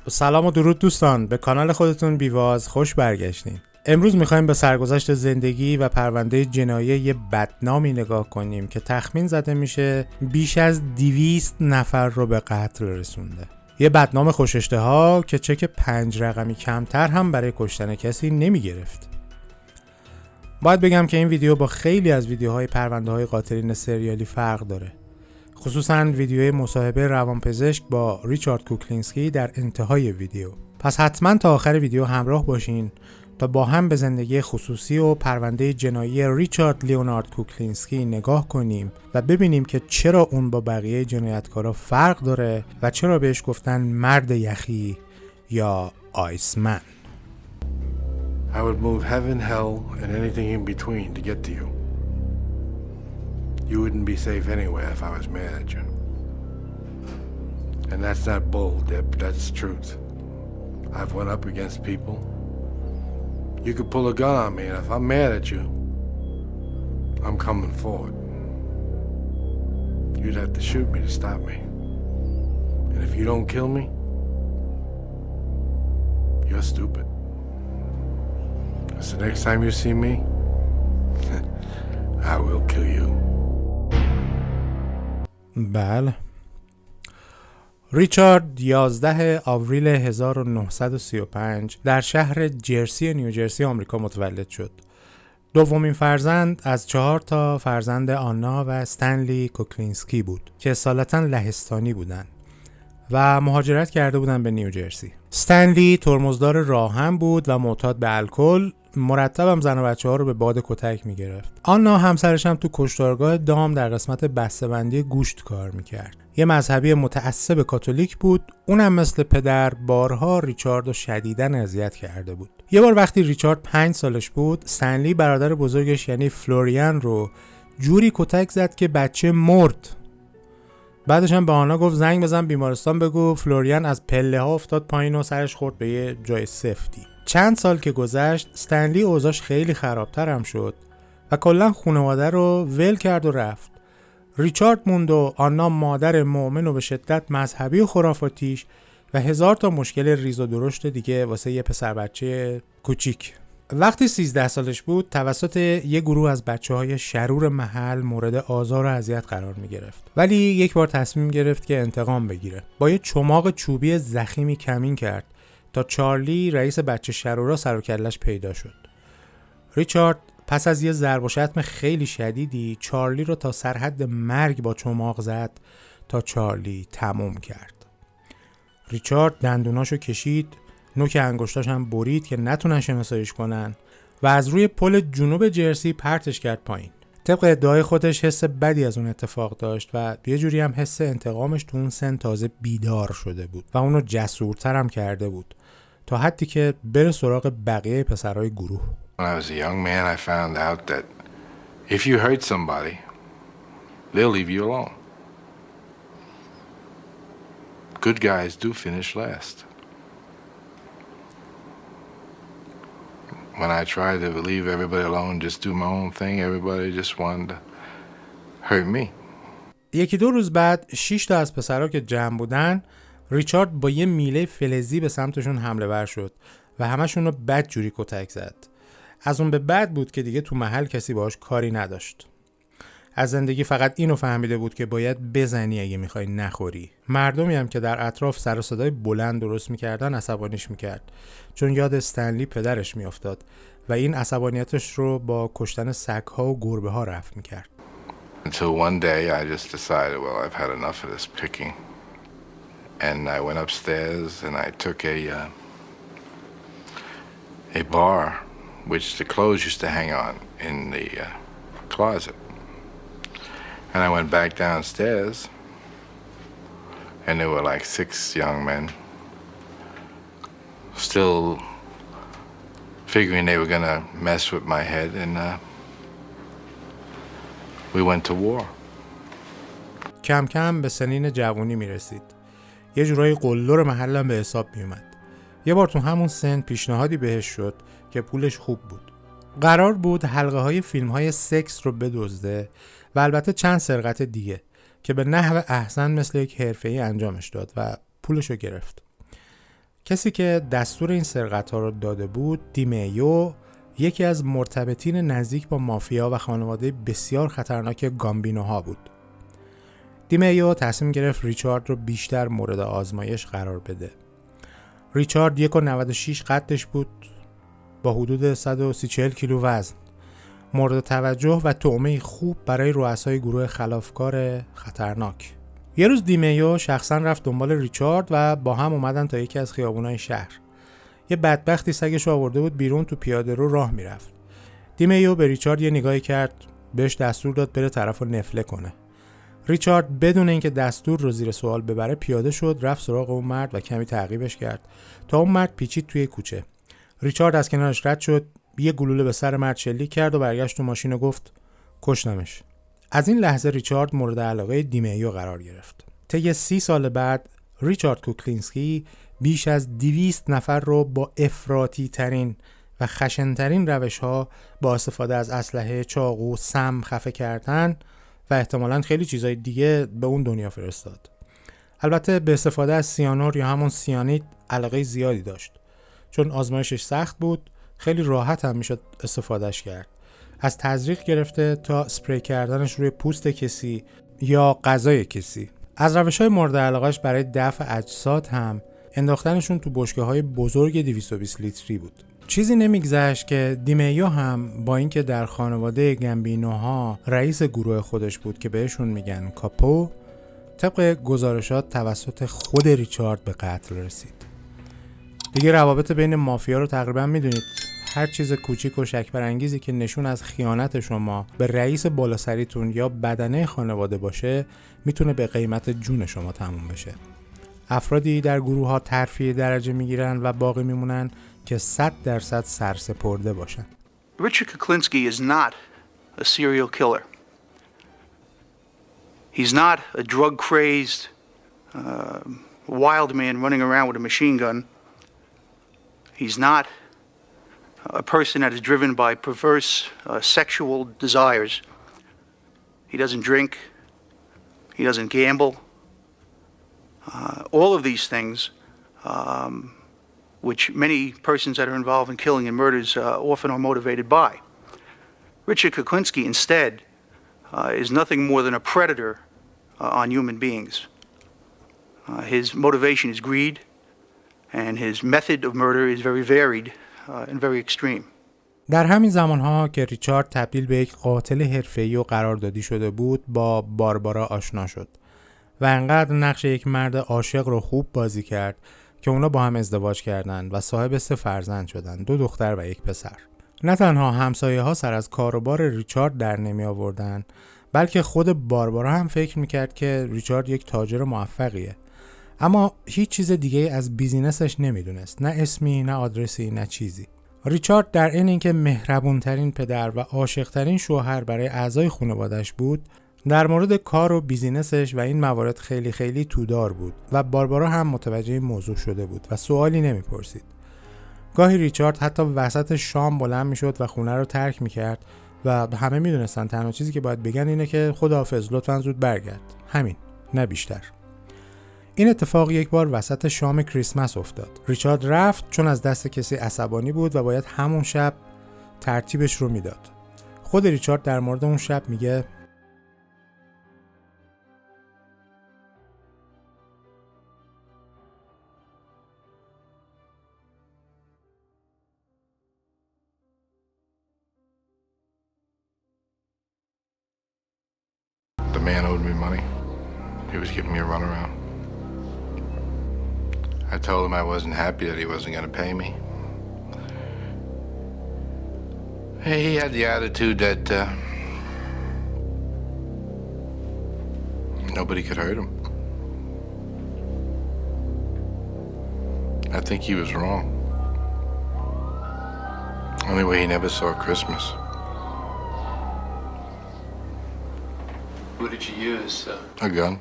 سلام و درود دوستان، به کانال خودتون بیواز خوش برگشتین. امروز میخوایم به سرگذشت زندگی و پرونده جنایی یه بدنامی نگاه کنیم که تخمین زده میشه بیش از 200 نفر رو به قتل رسونده. یه بدنام خوش‌اشتها که چک 5 رقمی کمتر هم برای کشتن کسی نمیگرفت. باید بگم که این ویدیو با خیلی از ویدیوهای پرونده‌های قاتلین سریالی فرق داره. خصوصاً ویدیوی مصاحبه روانپزشک با ریچارد کوکلینسکی در انتهای ویدیو. پس حتما تا آخر ویدیو همراه باشین تا با هم به زندگی خصوصی و پرونده جنایی ریچارد لئونارد کوکلینسکی نگاه کنیم و ببینیم که چرا اون با بقیه جنایتکارا فرق داره و چرا بهش گفتن مرد یخی یا آیسمن. I would move heaven, hell, and anything in between to get to you. You wouldn't be safe anywhere if I was mad at you. And that's not bull, Dip, that's truth. I've went up against people. You could pull a gun on me, and if I'm mad at you, I'm coming forward. You'd have to shoot me to stop me. And if you don't kill me, you're stupid. So next time you see me, I will kill you. بله. ریچارد 11 آوریل 1935 در شهر جرسی نیوجرسی آمریکا متولد شد. دومین فرزند از 4 تا فرزند آنا و استنلی کوکلینسکی بود که اصالتاً لهستانی بودند و مهاجرت کرده بودند به نیوجرسی. استنلی ترمزدار راهن بود و معتاد به الکل، مرتبم زن و بچه‌ها رو به باد کتک می‌گرفت. آنا همسرش هم تو کشتارگاه دام در قسمت بسته‌بندی گوشت کار می‌کرد. یه مذهبی متعصب کاتولیک بود. اونم مثل پدر بارها ریچارد رو شدیداً اذیت کرده بود. یه بار وقتی ریچارد 5 سالش بود، استنلی برادر بزرگش یعنی فلوریان رو جوری کتک زد که بچه مرد. بعدش هم به آنا گفت زنگ بزن بیمارستان بگو فلوریان از پله ها افتاد پایین و سرش خورد به یه جای سفتی. چند سال که گذشت، استنلی اوضاعش خیلی خرابتر هم شد و کلا خانواده رو ول کرد و رفت. ریچارد موند و آنا مادر مؤمن و به شدت مذهبی و خرافاتیش و 1000 تا مشکل ریز و درشت دیگه واسه یه پسر بچه کوچیک. وقتی 13 سالش بود توسط یه گروه از بچه‌های شرور محل مورد آزار و اذیت قرار می‌گرفت. ولی یک بار تصمیم گرفت که انتقام بگیره. با یه چماق چوبی ضخیمی کمین کرد تا چارلی رئیس بچه شرورا سر و کله‌اش پیدا شد. ریچارد پس از یه ضرب و شتم خیلی شدیدی چارلی رو تا سرحد مرگ با چماق زد تا چارلی تموم کرد. ریچارد دندوناشو کشید، نوک انگشتاش هم برید که نتونن شناساییش کنن و از روی پل جنوب جرسی پرتش کرد پایین. طبق ادعای خودش حس بدی از اون اتفاق داشت و یه جوری هم حس انتقامش تو اون سن تازه بیدار شده بود و اونو جسورتر هم کرده بود تا حدی که بره سراغ بقیه پسرای گروه. When I was a young man, I found out that if you hurt somebody, they'll leave you alone. Good guys do finish last. When I tried to leave everybody alone, just do my own thing, everybody just wanted to hurt me. یکی دو روز بعد 6 تا از پسرها که جمع بودن، ریچارد با یه میله فلزی به سمتشون حمله ور شد و همشون رو بد جوری کتک زد. از اون به بعد بود که دیگه تو محل کسی باهاش کاری نداشت. از زندگی فقط اینو فهمیده بود که باید بزنی اگه میخوای نخوری. مردمی هم که در اطراف سر و صدای بلند درست میکردن عصبانیش میکرد، چون یاد استنلی پدرش میافتاد و این عصبانیتش رو با کشتن سگ‌ها و گربه ها رفع میکرد. Until one day I just decided, well, I've had enough of this picking. And I went upstairs and I took a bar which the clothes used to hang on in the closet. And I went back downstairs and there were like 6 young men still figuring they were gonna mess with my head, and we went to war. کم کم به سنین جوانی میرسید. یه جورایی قلدر محلم به حساب میومد. یه بار تو همون سن پیشنهادی بهش شد که پولش خوب بود. قرار بود حلقه های فیلم های سکس رو بدزده و البته چند سرقت دیگه که به نحو احسن مثل یک حرفه‌ای انجامش داد و پولش رو گرفت. کسی که دستور این سرقت‌ها رو داده بود، دیمیو، یکی از مرتبطین نزدیک با مافیا و خانواده بسیار خطرناک گامبینوها بود. دیمیو تصمیم گرفت ریچارد رو بیشتر مورد آزمایش قرار بده. ریچارد 1.96 قدش بود، با حدود 140 کیلو وزن، مورد توجه و طعمه خوب برای رؤسای گروه خلافکار خطرناک. یه روز دیمیو شخصا رفت دنبال ریچارد و با هم اومدن تا یکی از خیابونای شهر. یه بدبختی سگش آورده بود بیرون، تو پیاده رو راه میرفت. دیمیو به ریچارد یه نگاهی کرد، بهش دستور داد بره طرفو نفله کنه. ریچارد بدون اینکه دستور رو زیر سوال ببره پیاده شد، رفت سراغ اون مرد و کمی تعقیبش کرد تا اون مرد پیچید توی کوچه. ریچارد از کنارش رد شد، یه گلوله به سر مرد شلیک کرد و برگشت تو ماشین و گفت کشتمش. از این لحظه ریچارد مورد علاقه دیمیو قرار گرفت. طی 30 سال بعد ریچارد کوکلینسکی بیش از 200 نفر رو با افراطی ترین و خشنترین روش ها با استفاده از اسلحه، چاقو، سم خفه کردن و احتمالاً خیلی چیزای دیگه به اون دنیا فرستاد. البته به استفاده از سیانور یا همون سیانید علاقه زیادی داشت، چون آزمایشش سخت بود، خیلی راحت هم میشد استفادهش کرد. از تزریق گرفته تا اسپری کردنش روی پوست کسی یا غذای کسی. از روش‌های مورد علاقهش برای دفع اجساد هم انداختنشون تو بشکه‌های بزرگ 220 لیتری بود. چیزی نمیگذشت که دیمیو هم با اینکه در خانواده گامبینوها رئیس گروه خودش بود که بهشون میگن کاپو، طبق گزارشات توسط خود ریچارد به قتل رسید. دیگه روابط بین مافیا رو تقریبا میدونید. هر چیز کوچیک و شک برانگیزی که نشون از خیانت شما به رئیس بالاسریتون یا بدنه خانواده باشه میتونه به قیمت جون شما تموم بشه. افرادی در گروه ها ترفیع درجه میگیرن و باقی میمونن که 100% سرسپرده باشن. Richard Kuklinski is not a serial killer. He's not a drug-crazed wild man running around with a machine gun. He's not a person that is driven by perverse sexual desires. He doesn't drink. He doesn't gamble. All of these things, which many persons that are involved in killing and murders often are motivated by. Richard Kuklinski instead is nothing more than a predator on human beings. His motivation is greed, and his method of murder is very varied and very extreme. در همین زمانها که ریچارد تبدیل به یک قاتل حرفه‌ای و قراردادی شده بود، با باربارا آشنا شد و انقدر نقش یک مرد عاشق رو خوب بازی کرد که اونا با هم ازدواج کردند و صاحب 3 فرزند شدند، 2 دختر و 1 پسر. نه تنها همسایه ها سر از کاروبار ریچارد در نمی آوردن، بلکه خود باربارا هم فکر میکرد که ریچارد یک تاجر موفقیه، اما هیچ چیز دیگه از بیزینسش نمیدونست، نه اسمی، نه آدرسی، نه چیزی. ریچارد در این که مهربونترین پدر و عاشقترین شوهر برای اعضای خانواده‌اش بود، در مورد کار و بیزینسش و این موارد خیلی خیلی تودار بود و باربارا هم متوجه این موضوع شده بود و سوالی نمیپرسید. گاهی ریچارد حتی وسط شام بلند میشد و خونه رو ترک میکرد و همه میدونستن تنها چیزی که باید بگن اینه که خداحافظ، لطفاً زود برگرد. همین، نه بیشتر. این اتفاق یک بار وسط شام کریسمس افتاد. ریچارد رفت چون از دست کسی عصبانی بود و باید همون شب ترتیبش رو میداد. خود ریچارد در مورد اون شب میگه The man owed me money. He was giving me a runaround. I told him I wasn't happy that he wasn't going to pay me. He had the attitude that nobody could hurt him. I think he was wrong. Anyway, he never saw Christmas. What did you use? A gun.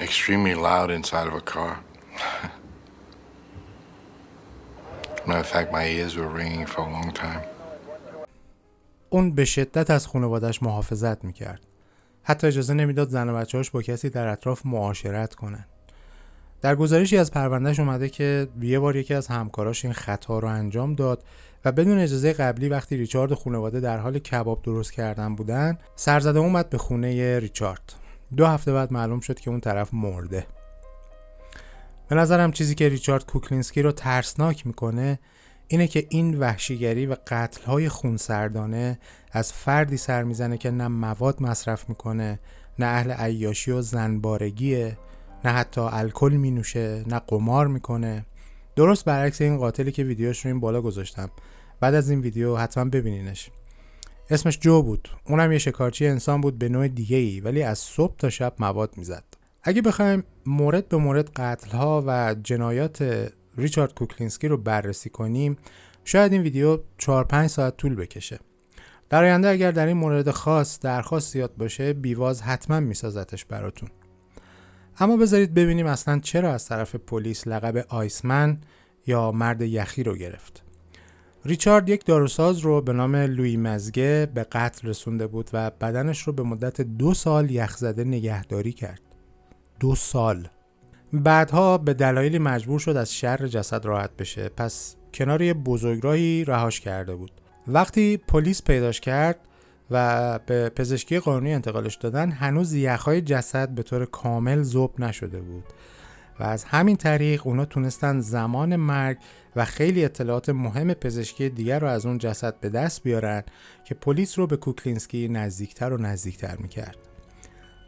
Extremely loud inside of a car. Matter of fact, my ears were ringing for a long time. اون به شدت از خانواده‌اش محافظت میکرد. حتی اجازه نمیداد زن و بچه‌هاش با کسی در اطراف معاشرت کنن. در گزارشی از پروندهش اومده که یه بار یکی از همکاراش این خطا رو انجام داد و بدون اجازه قبلی وقتی ریچارد و خانواده در حال کباب درست کردن بودن، سرزده اومد به خونه ریچارد. 2 هفته بعد معلوم شد که اون طرف مرده. به نظرم چیزی که ریچارد کوکلینسکی رو ترسناک میکنه اینه که این وحشیگری و قتل‌های خونسردانه از فردی سر میزنه که نه مواد مصرف میکنه، نه اهل عیاشی و زنبارگیه، نه حتی الکل مینوشه، نه قمار میکنه. درست برعکس این قاتلی که ویدیوش رو این بالا گذاشتم. بعد از این ویدیو حتما ببینینش. اسمش جو بود. اونم یه شکارچی انسان بود به نوع دیگه‌ای، ولی از صبح تا شب مواد میزد. اگه بخوایم مورد به مورد قتل‌ها و جنایات ریچارد کوکلینسکی رو بررسی کنیم، شاید این ویدیو 4-5 ساعت طول بکشه. در آینده اگر در این مورد خاص درخواست زیاد باشه، بیواز حتما میسازتش براتون. اما بذارید ببینیم اصلا چرا از طرف پلیس لقب آیسمن یا مرد یخی رو گرفت. ریچارد یک داروساز رو به نام لویی مزگه به قتل رسونده بود و بدنش رو به مدت 2 سال یخزده نگهداری کرد. 2 سال. بعدها به دلایلی مجبور شد از شر جسد راحت بشه، پس کنار یه بزرگراهی رهاش کرده بود. وقتی پلیس پیداش کرد و به پزشکی قانونی انتقالش دادن، هنوز یخهای جسد به طور کامل ذوب نشده بود و از همین طریق اونا تونستن زمان مرگ و خیلی اطلاعات مهم پزشکی دیگر رو از اون جسد به دست بیارن که پلیس رو به کوکلینسکی نزدیکتر و نزدیکتر میکرد.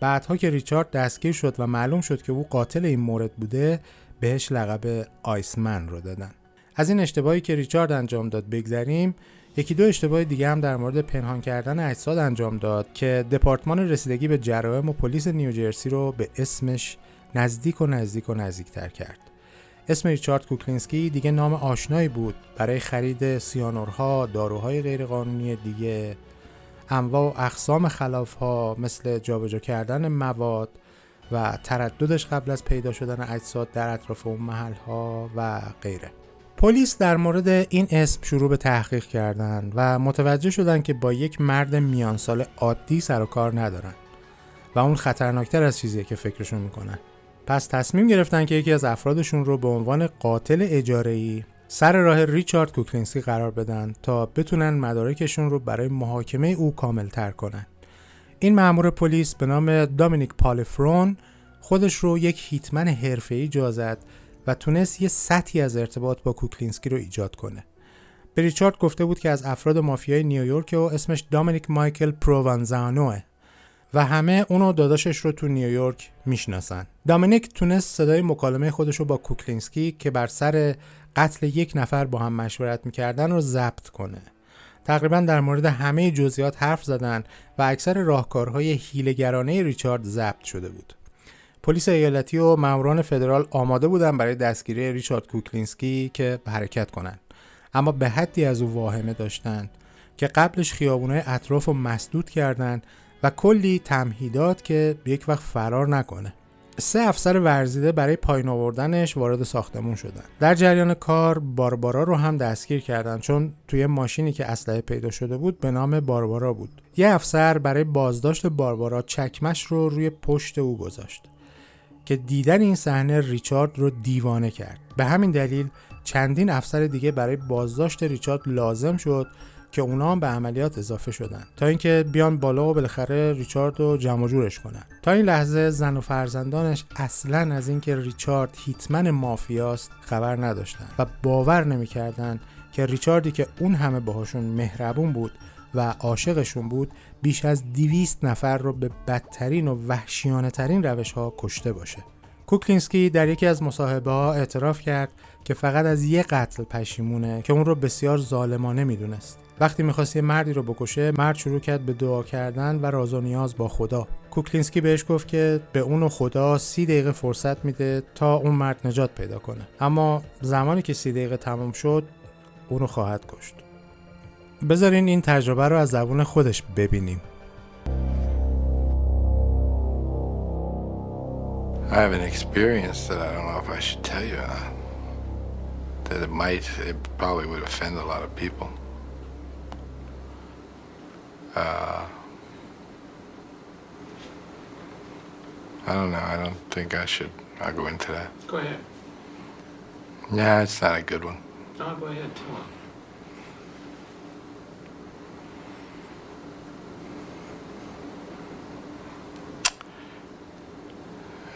بعدها که ریچارد دستگیر شد و معلوم شد که او قاتل این مورد بوده، بهش لقب آیسمن رو دادن. از این اشتباهی که ریچارد انجام داد بگذریم. 1-2 اشتباه دیگه هم در مورد پنهان کردن اجساد انجام داد که دپارتمان رسیدگی به جرایم و پلیس نیوجرسی رو به اسمش نزدیکتر کرد. اسم ریچارد کوکلینسکی دیگه نام آشنایی بود برای خرید سیانورها، داروهای غیرقانونی دیگه، انواع و اقسام خلافها مثل جابجا کردن مواد و ترددش قبل از پیدا شدن اجساد در اطراف اون محلها و غیره. پلیس در مورد این اسم شروع به تحقیق کردن و متوجه شدن که با یک مرد میان سال عادی سر و کار ندارن و اون خطرناکتر از چیزیه که فکرشون میکنن. پس تصمیم گرفتن که یکی از افرادشون رو به عنوان قاتل اجاره‌ای سر راه ریچارد کوکلینسکی قرار بدن تا بتونن مدارکشون رو برای محاکمه او کامل‌تر کنن. این مأمور پلیس به نام دامینیک پالیفرون خودش رو یک هیتمن حرفه‌ای جا زد و تونست یه سطحی از ارتباط با کوکلینسکی رو ایجاد کنه. به ریچارد گفته بود که از افراد مافیای نیویورک و اسمش دامینیک مایکل پروونزانوه و همه اونو داداشش رو تو نیویورک میشناسن. دامینیک تونست صدای مکالمه خودش رو با کوکلینسکی که بر سر قتل 1 نفر با هم مشورت میکردن رو ضبط کنه. تقریبا در مورد همه جزئیات حرف زدن و اکثر راهکارهای حیله‌گرانه ریچارد ضبط شده بود. پلیس ایالتی و ماموران فدرال آماده بودن برای دستگیری ریچارد کوکلینسکی که حرکت کنن، اما به حدی از او واهمه داشتن که قبلش خیابونای اطراف رو مسدود کردن و کلی تمهیدات که یک وقت فرار نکنه. 3 افسر ورزیده برای پایین آوردنش وارد ساختمون شدن. در جریان کار باربارا رو هم دستگیر کردن، چون توی ماشینی که اسلحه پیدا شده بود به نام باربارا بود. یه افسر برای بازداشت باربارا چکمش رو روی پشت او گذاشت که دیدن این صحنه ریچارد رو دیوانه کرد. به همین دلیل چندین افسر دیگه برای بازداشت ریچارد لازم شد که اونا هم به عملیات اضافه شدن تا اینکه بیان بالا و بالاخره ریچارد رو جمع جورش کنن. تا این لحظه زن و فرزندانش اصلاً از اینکه ریچارد هیتمن مافیاست خبر نداشتن و باور نمی‌کردن که ریچاردی که اون همه باهاشون مهربون بود و عاشقشون بود بیش از 200 نفر رو به بدترین و وحشیانه ترین روش ها کشته باشه. کوکلینسکی در یکی از مصاحبه‌ها اعتراف کرد که فقط از یه قتل پشیمونه که اون رو بسیار ظالمانه میدونست. وقتی می‌خواست یه مردی رو بکشه، مرد شروع کرد به دعا کردن و راز و نیاز با خدا. کوکلینسکی بهش گفت که به اون و خدا 30 دقیقه فرصت میده تا اون مرد نجات پیدا کنه، اما زمانی که 30 دقیقه تمام شد اون رو خواهد کشت. بذارین این تجربه رو از زبون خودش ببینیم. I have an experience that I don't know if I should tell you. That it probably would offend a lot of people. I don't know. I don't think I should. I'll go into that. Go ahead. Yeah, it's not a good one. No, go ahead. Tell him.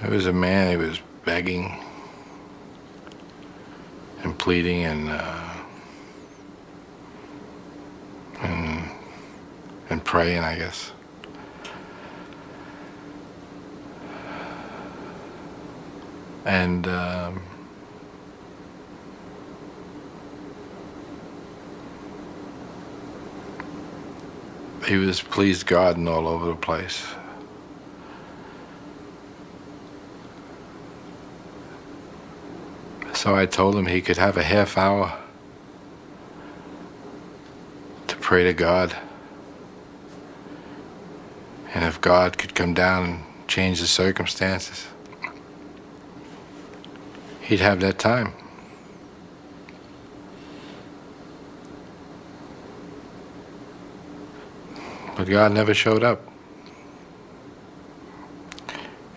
There was a man, he was begging and pleading and praying, I guess. And he was pleased God and all over the place. So I told him he could have a half hour to pray to God. And if God could come down and change the circumstances, he'd have that time. But God never showed up.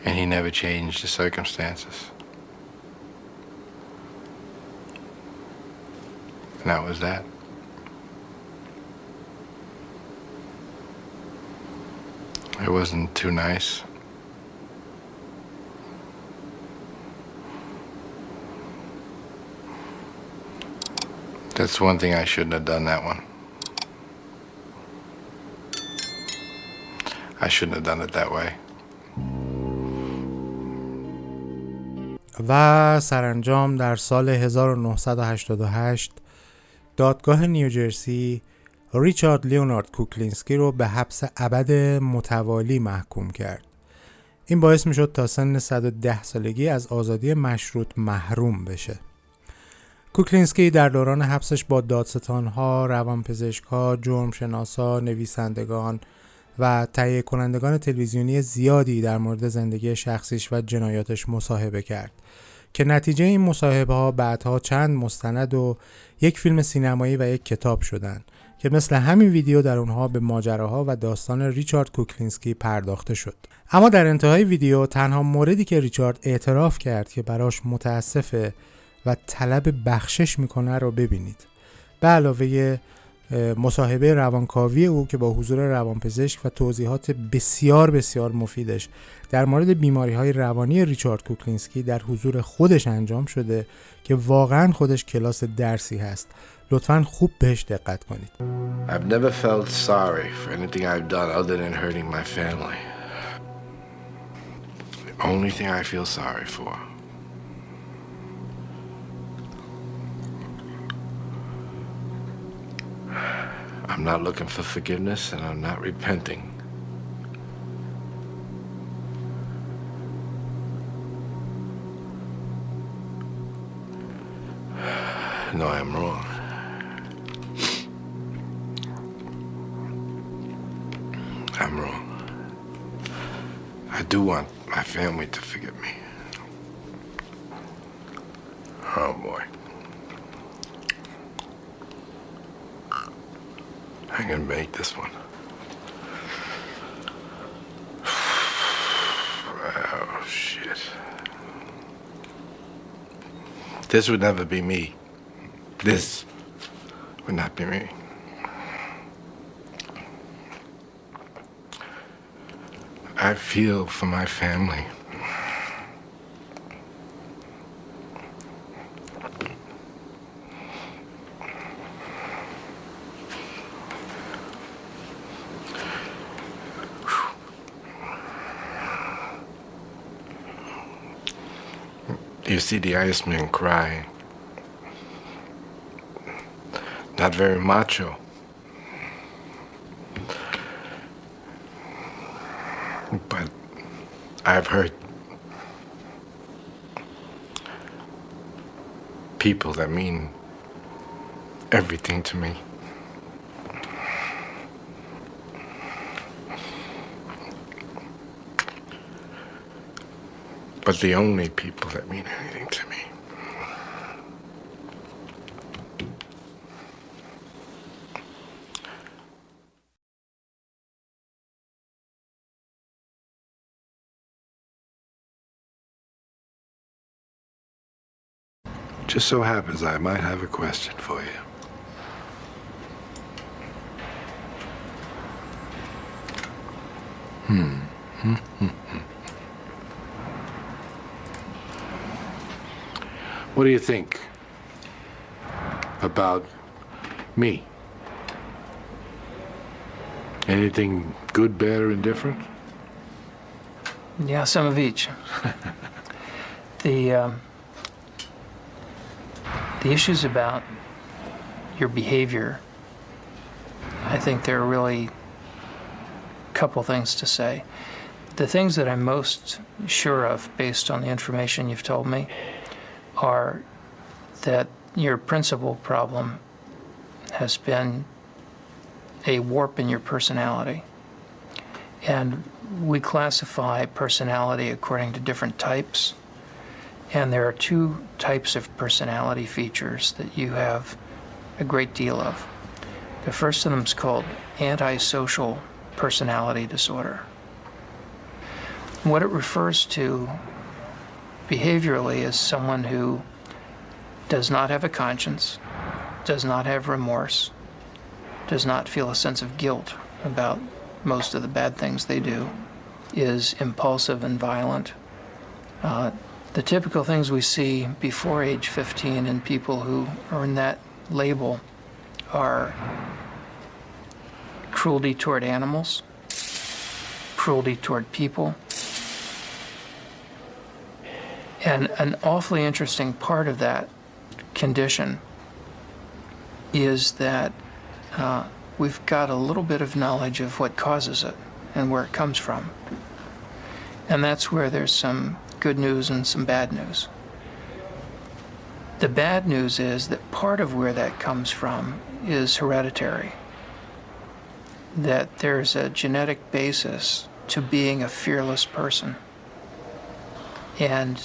And he never changed the circumstances. And that was that. It wasn't too nice. That's one thing I shouldn't have done that one. I shouldn't have done it that way. و سرانجام در سال 1988 دادگاه نیوجرسی ریچارد لئونارد کوکلینسکی رو به حبس ابد متوالی محکوم کرد. این باعث می شد تا سن 110 سالگی از آزادی مشروط محروم بشه. کوکلینسکی در دوران حبسش با دادستانها، روانپزشکها، جرمشناسا، نویسندگان و تهیه کنندگان تلویزیونی زیادی در مورد زندگی شخصیش و جنایاتش مصاحبه کرد که نتیجه این مصاحبه ها بعدها چند مستند و یک فیلم سینمایی و یک کتاب شدند که مثل همین ویدیو در اونها به ماجراها و داستان ریچارد کوکلینسکی پرداخته شد. اما در انتهای ویدیو تنها موردی که ریچارد اعتراف کرد که براش متاسفه و طلب بخشش میکنه رو ببینید. به علاوه مصاحبه روانکاوی او که با حضور روانپزشک و توضیحات بسیار بسیار مفیدش در مورد بیماری‌های روانی ریچارد کوکلینسکی در حضور خودش انجام شده که واقعاً خودش کلاس درسی هست. لطفاً خوب بهش دقت کنید. I've never felt sorry for anything I've done other than hurting my family. The only thing I feel sorry for I'm not looking for forgiveness and I'm not repenting. No, I'm wrong. I'm wrong. I do want my family to forgive me. Oh boy. I'm gonna make this one. Oh shit. This would never be me. This would not be me. I feel for my family. You see the Iceman crying. Not very macho. But I've heard people that mean everything to me. But the only people that mean anything to me Just so happens I might have a question for you. What do you think about me? Anything good, bad, or indifferent? Yeah, some of each. The issues about your behavior, I think there are really a couple things to say. The things that I'm most sure of, based on the information you've told me, are that your principal problem has been a warp in your personality. And we classify personality according to different types. And there are two types of personality features that you have a great deal of. The first of them is called antisocial personality disorder. What it refers to behaviorally is someone who does not have a conscience, does not have remorse, does not feel a sense of guilt about most of the bad things they do, is impulsive and violent. The typical things we see before age 15 in people who earn that label are cruelty toward animals, cruelty toward people. And an awfully interesting part of that condition is that we've got a little bit of knowledge of what causes it and where it comes from. And that's where there's some good news and some bad news. The bad news is that part of where that comes from is hereditary. That there's a genetic basis to being a fearless person. And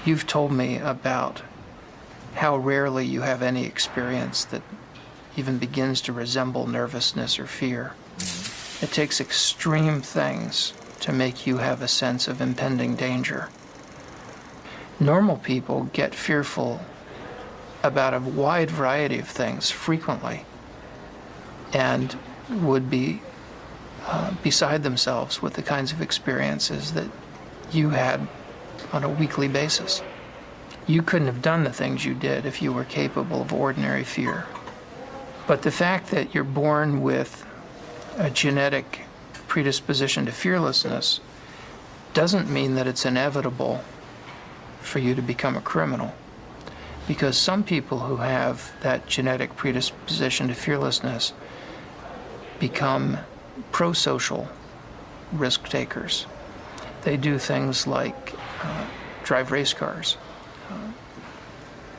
you've told me about how rarely you have any experience that even begins to resemble nervousness or fear. It takes extreme things to make you have a sense of impending danger. Normal people get fearful about a wide variety of things frequently and would be beside themselves with the kinds of experiences that you had on a weekly basis. You couldn't have done the things you did if you were capable of ordinary fear. But the fact that you're born with a genetic predisposition to fearlessness doesn't mean that it's inevitable for you to become a criminal. Because some people who have that genetic predisposition to fearlessness become pro-social risk takers. They do things like drive race cars,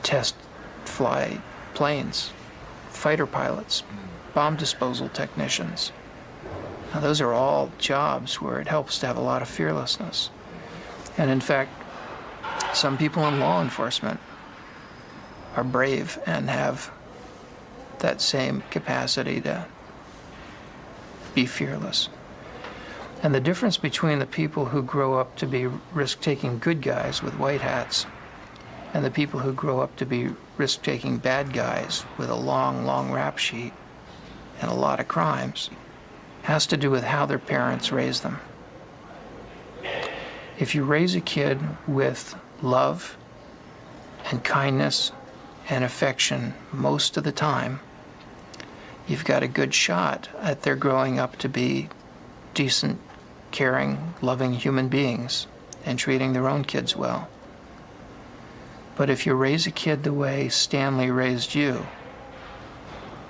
test fly planes, fighter pilots, bomb disposal technicians. Now, those are all jobs where it helps to have a lot of fearlessness. And in fact, some people in law enforcement are brave and have that same capacity to be fearless. And the difference between the people who grow up to be risk-taking good guys with white hats and the people who grow up to be risk-taking bad guys with a long, long rap sheet and a lot of crimes has to do with how their parents raise them. If you raise a kid with love and kindness and affection most of the time, you've got a good shot at their growing up to be decent, caring, loving human beings and treating their own kids well. But if you raise a kid the way Stanley raised you,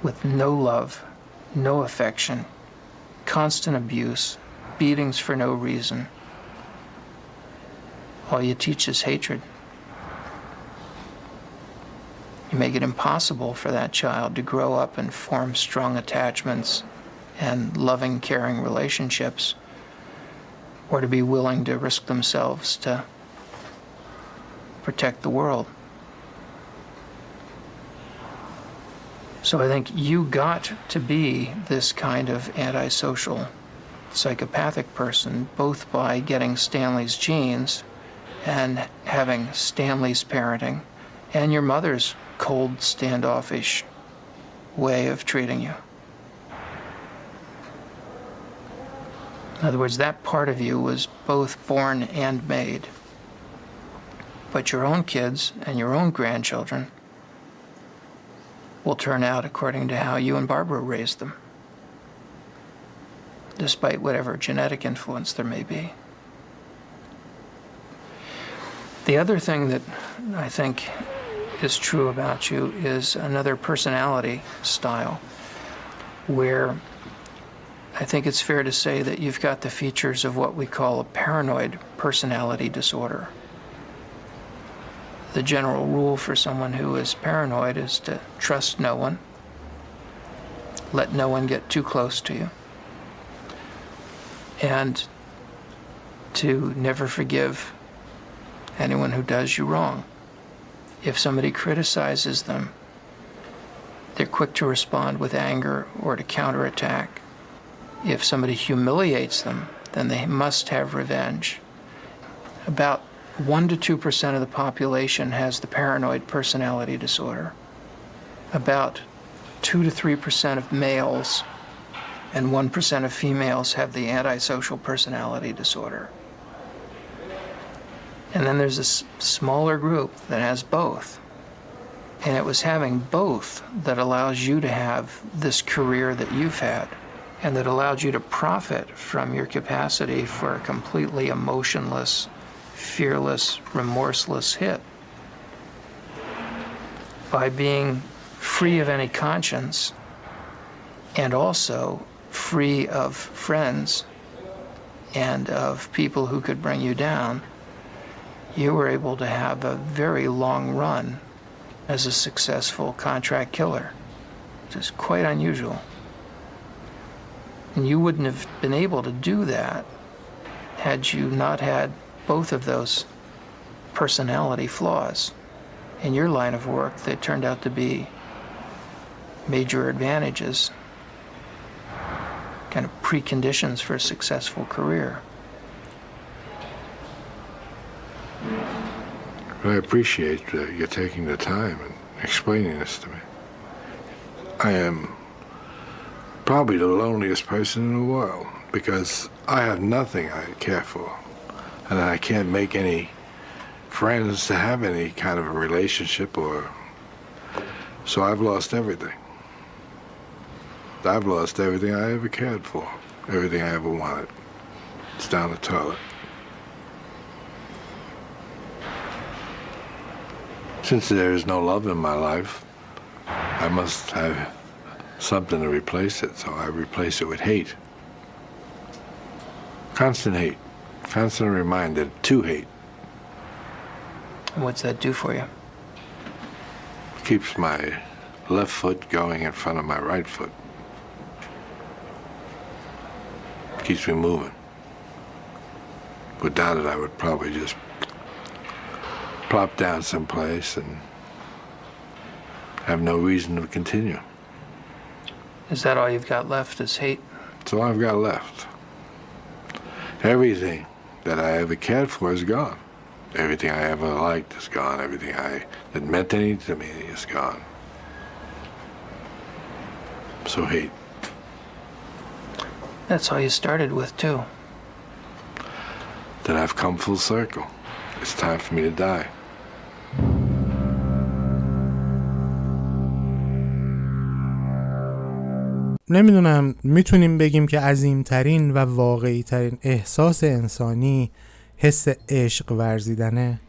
with no love, no affection, constant abuse, beatings for no reason, all you teach is hatred. You make it impossible for that child to grow up and form strong attachments and loving, caring relationships, or to be willing to risk themselves to protect the world. So I think you got to be this kind of antisocial, psychopathic person, both by getting Stanley's genes and having Stanley's parenting and your mother's cold, standoffish way of treating you. In other words, that part of you was both born and made. But your own kids and your own grandchildren will turn out according to how you and Barbara raised them, despite whatever genetic influence there may be. The other thing that I think is true about you is another personality style, where I think it's fair to say that you've got the features of what we call a paranoid personality disorder. The general rule for someone who is paranoid is to trust no one, let no one get too close to you, and to never forgive anyone who does you wrong. If somebody criticizes them, they're quick to respond with anger or to counterattack. If somebody humiliates them, then they must have revenge. About 1 to 2% of the population has the paranoid personality disorder. About 2 to 3% of males and 1% of females have the antisocial personality disorder. And then there's a smaller group that has both. And it was having both that allows you to have this career that you've had, and that allowed you to profit from your capacity for a completely emotionless, fearless, remorseless hit. By being free of any conscience, and also free of friends and of people who could bring you down, you were able to have a very long run as a successful contract killer, which is quite unusual. And you wouldn't have been able to do that had you not had both of those personality flaws. In your line of work, they turned out to be major advantages, kind of preconditions for a successful career. I appreciate you taking the time and explaining this to me. I am probably the loneliest person in the world because I have nothing I care for, and I can't make any friends to have any kind of a relationship, so I've lost everything. I've lost everything I ever cared for, everything I ever wanted. It's down the toilet. Since there is no love in my life, I must have something to replace it, so I replace it with hate. Constant hate. Constant reminder to hate. And what's that do for you? Keeps my left foot going in front of my right foot. Keeps me moving. Without it, I would probably just plop down someplace and have no reason to continue. Is that all you've got left is hate? That's all I've got left. Everything that I ever cared for is gone. Everything I ever liked is gone. Everything that meant anything to me is gone. So hate. That's all you started with, too. Then I've come full circle. It's time for me to die. نمیدونم میتونیم بگیم که عظیمترین و واقعی ترین احساس انسانی حس عشق ورزیدنه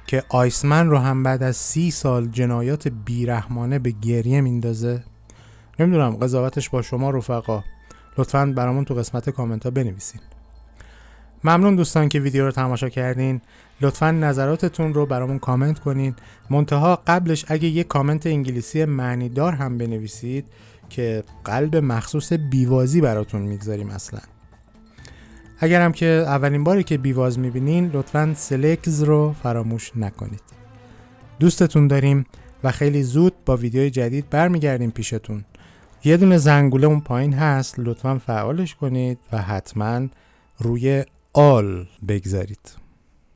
که آیسمن رو هم بعد از 30 سال جنایات بیرحمانه به گریه میندازه. نمیدونم قضاوتش با شما رفقا، لطفاً برامون تو قسمت کامنت ها بنویسین. ممنون دوستان که ویدیو رو تماشا کردین. لطفاً نظراتتون رو برامون کامنت کنین. منتها قبلش اگه یه کامنت انگلیسی معنیدار هم بنویسید که قلب مخصوص بیوازی براتون میگذاریم. اصلا اگرم که اولین باری که بیواز میبینین لطفاً سلکز رو فراموش نکنید. دوستتون داریم و خیلی زود با ویدیوی جدید برمیگردیم پیشتون. یه دونه زنگوله اون پایین هست، لطفاً فعالش کنید و حتماً روی آل بگذارید.